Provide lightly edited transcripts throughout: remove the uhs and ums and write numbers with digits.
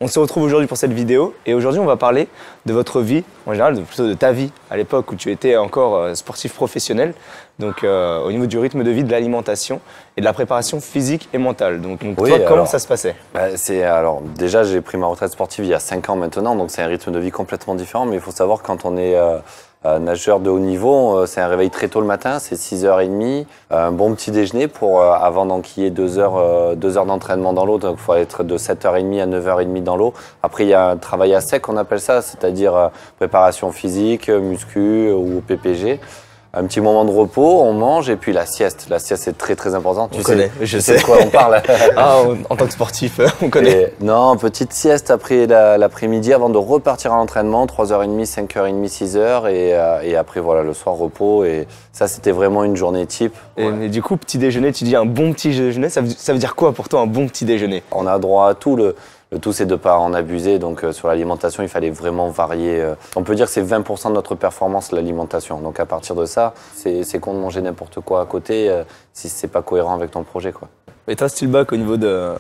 On se retrouve aujourd'hui pour cette vidéo et aujourd'hui on va parler de votre vie, en général plutôt de ta vie à l'époque où tu étais encore sportif professionnel, donc au niveau du rythme de vie, de l'alimentation et de la préparation physique et mentale. Donc oui, toi, comment ça se passait? Alors déjà j'ai pris ma retraite sportive il y a 5 ans maintenant, donc c'est un rythme de vie complètement différent, mais il faut savoir quand on est nageur de haut niveau, c'est un réveil très tôt le matin, c'est 6h30, un bon petit déjeuner pour avant d'enquiller 2 heures d'entraînement dans l'eau, donc il faut être de 7h30 à 9h30 dans l'eau. Après il y a un travail à sec on appelle ça, c'est-à-dire préparation physique, muscu ou PPG. Un petit moment de repos, on mange et puis la sieste. La sieste c'est très très important. Tu sais de quoi on parle. En tant que sportif, on connaît. Non, petite sieste après l'après-midi avant de repartir à l'entraînement, 3h30, 5h30, 6h et après voilà le soir repos et ça c'était vraiment une journée type. Et du coup petit déjeuner, tu dis un bon petit déjeuner, ça veut dire quoi pour toi un bon petit déjeuner? On a droit à tout, le tout c'est de ne pas en abuser, donc sur l'alimentation il fallait vraiment varier. On peut dire que c'est 20% de notre performance l'alimentation, donc à partir de ça c'est con de manger n'importe quoi à côté si c'est pas cohérent avec ton projet, quoi. Et toi Steelback, au niveau de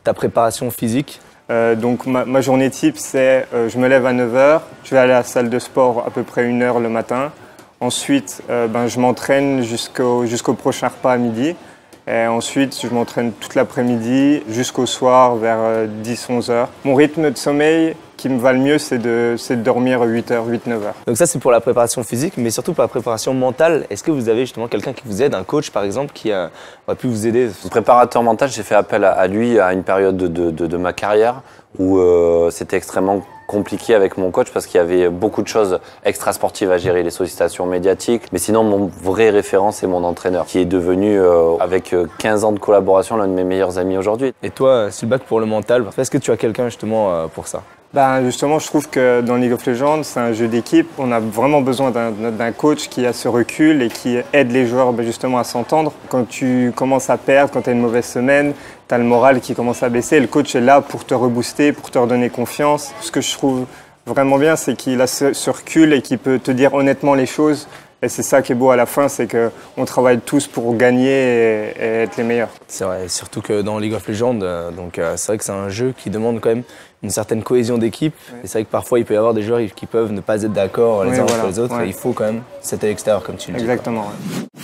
ta préparation physique? Donc ma journée type c'est je me lève à 9h, je vais aller à la salle de sport à peu près 1 heure le matin. Ensuite je m'entraîne jusqu'au prochain repas à midi. Et ensuite, je m'entraîne toute l'après-midi jusqu'au soir vers 10-11 heures. Mon rythme de sommeil qui me va le mieux, c'est de dormir 8 heures, 8-9 heures. Donc ça, c'est pour la préparation physique, mais surtout pour la préparation mentale. Est-ce que vous avez justement quelqu'un qui vous aide, un coach par exemple, qui a pu vous aider? Un préparateur mental, j'ai fait appel à lui à une période de ma carrière où c'était extrêmement compliqué avec mon coach parce qu'il y avait beaucoup de choses extra-sportives à gérer, les sollicitations médiatiques. Mais sinon, mon vrai référent, c'est mon entraîneur qui est devenu, avec 15 ans de collaboration, l'un de mes meilleurs amis aujourd'hui. Et toi, Steelback, pour le mental, est-ce que tu as quelqu'un justement pour ça? Justement, je trouve que dans League of Legends, c'est un jeu d'équipe. On a vraiment besoin d'un coach qui a ce recul et qui aide les joueurs justement à s'entendre. Quand tu commences à perdre, quand tu as une mauvaise semaine, tu as le moral qui commence à baisser. Le coach est là pour te rebooster, pour te redonner confiance. Ce que je trouve vraiment bien, c'est qu'il a ce recul et qu'il peut te dire honnêtement les choses. Et c'est ça qui est beau à la fin, c'est qu'on travaille tous pour gagner et être les meilleurs. C'est vrai, surtout que dans League of Legends, c'est vrai que c'est un jeu qui demande quand même une certaine cohésion d'équipe. Ouais. Et c'est vrai que parfois il peut y avoir des joueurs qui peuvent ne pas être d'accord les uns entre les autres. Ouais. Et il faut quand même cet extérieur, comme tu le dis. Exactement. Ouais.